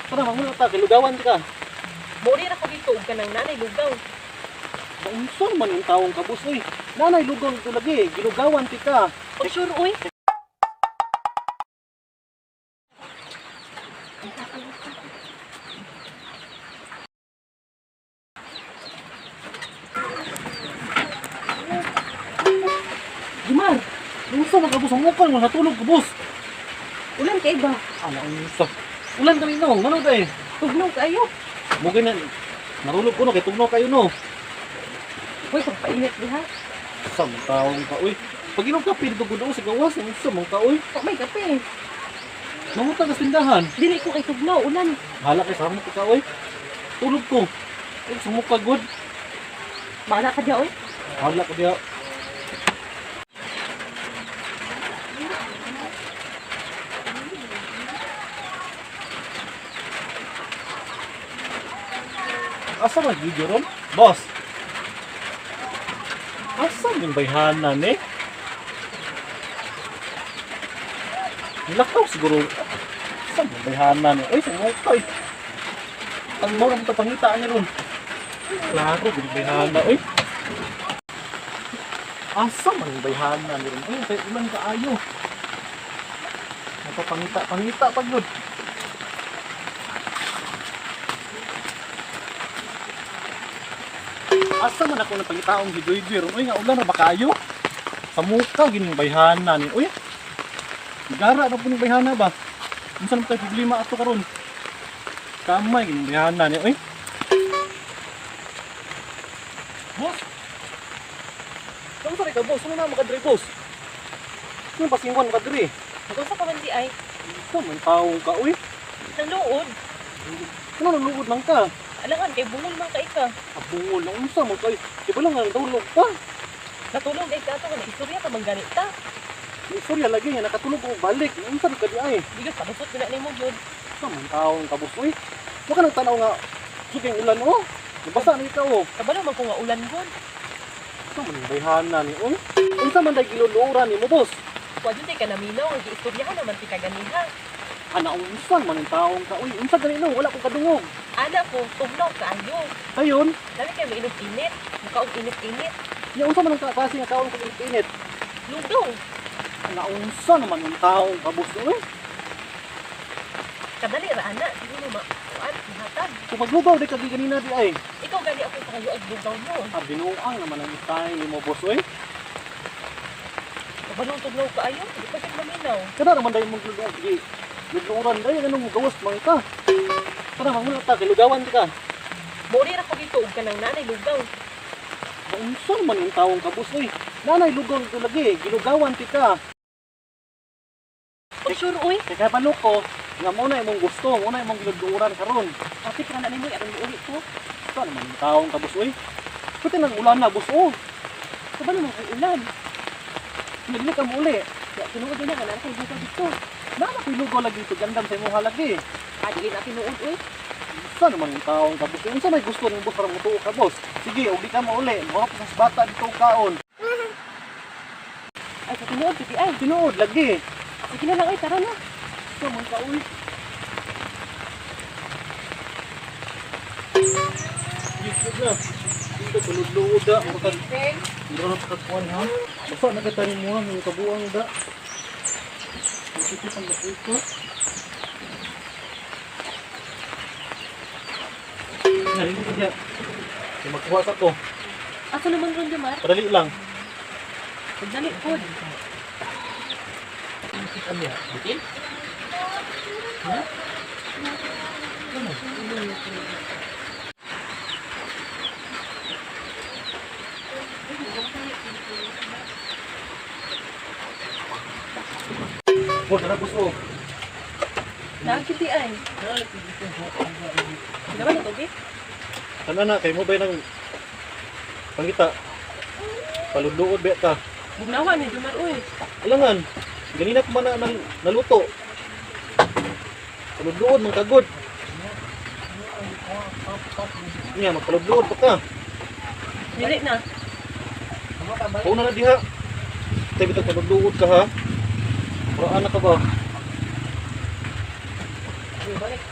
Para mangulo ta, kilugawan ka. Mori ra ko dito ug kanang nanay lugaw. Maunson man yung taong kabus, uy. Nanay, lugaw ito lagi. Gilugawan ti ka. Og sure oy. Gimar, unsa man kabus ang mukha mo natulog kabus. Ulan kay ba? Ano unsa? Ulan kami no, mano day? Tugnaw kayo. Mugay na narulog ko no kay tugnaw kayo no. Hoy, pagpainit diha. Sa mga taong ka, uy. Pag inom kape dito gud sa gawas, unsa man ka, uy. Wa may kape. Mangutang sa tindahan. Dili ko kay tugnaw ulan. Hala kay samo ka, uy. Tulog ko. Uy, sumukha gud. Bala ka diha oy. Hala ka diha. Asa man video ron? Boss. Asa yung bayhanan eh? Nilakaw siguro. Asa yung bayhanan eh? Uy, sumukay. Ang mura mo pangitaan niya ron. Klaro, yung bayhanan. Uy. Asa man yung bayhanan niya ron? Uy, kaya ilan ka ayo. Pangita pa yun. Asa man ako napangitaong gidoy-doy ron. Uy, nga ulan ra ba kayo? Sa mukha gining bayhana ni. Uy. Gara na po ning bayhana ba? Unsa man tay problema ato karon? Kamay gining bayhana ni. Uy. Boss. Kamu sa ka boss? Ano na makadre boss? Ano pasingon makadre? Unsa ka man di ay? Ito man taong ka. Uy. Naluod. Ano nalugod man ka? Alangan kay bungol man kay ka. Abungol na unsa man kay. Di ba lang nga natulog pa? Natulog kay ka ato nga istorya ka man ganit ta. Istorya lagi nga nakatulog ko balik. Unsa ka di ay? Bigas palusot gina nimo gyud. Samang taong kabus, uy. Huwag ka nagtanaw nga, suking ulan, oh. Nabasa na ikaw, oh. Kabalo man ko nga ulan gud. Samang yung bayhana ni, uy. Unsa man dahil giluluran ni mo, boss. Wa jud kay kanaminaw ang giistoryahan naman ti kaganiha. Ana, unsa man yung taong ka, uy. Unsa ganun, no? Wala ko kadungog. Ana ko tugnaw kaayo. Ayun, Dali kay mainom init. Mukaog init-init. ya unsa man ang klase nga kaon ko init. Lugaw. Ana, unsa naman yung taong kabus, uy. Kadali ra ana, di mo makuan hatag. Kung maglugaw, di ka ganina di ay. Ikaw gali ako kayo ag lugaw mo. Binuang naman ang style ni mo, boss, uy. Kabalong tugnaw kaayo, di pa siya maminaw. Kada naman dahil mong lugaw, sige. Lugawan dahil, ganun gawas, mga ka. Kada mamula ta, kilugawan di ka. Mori ra ko dito ug kanang nanay lugaw. Unsa man yung taong kabus, uy. Nanay, lugaw ito lagi. Gilugawan ti ka. Og sure oy. Kaya palo ko, nga muna imong gusto, muna imong giluduran karon. Kapit ra na nimo atong ulit ko. Ito naman yung taong kabus, uy. Kuti nang ulan na, bus, oh. Kabalo man ang ulan. Nagli ka mo uli. Ya tinuod na nga kay lugaw dito. Nana ko lugaw lagi ito, gandam sa imong halagi. Adi na tinuod oy. Unsa naman yung taong kabus, uy. Unsa may gusto ng bus para mutuo ka, boss. Sige, ug di ka mo uli. Mura pa sa bata dito kaon. Ay sa tinuod piti ay. Tinuod, lagi. Sige na lang ay tara na. Unsa man ka, uy. YouTube na. Dito, tulod-luod da. Hindi ko na pakakuan, ha? Basta nagkatanin mo, may kabuang da. Masipit ang bakit ko. Narinig ko dyan. May magkuha sa ko. Asa naman ron Jamar? Padali lang. Pagdali pod. Ano yan? Bitin? Ha? Huwag ka na gusto. Nakakiti ay. Naman na togi? Ano na, kayo mo ba ng pangita? Palunduod ba ka? Bugnawan ni Jamar oy. Alangan, ganina ko man na naluto. Palunduod, mga kagod. Nga, magpalunduod pa ka. Dili na. Pauna na diha. Tayo bitang palunduod ka ha. Para anak ka ba? Balik.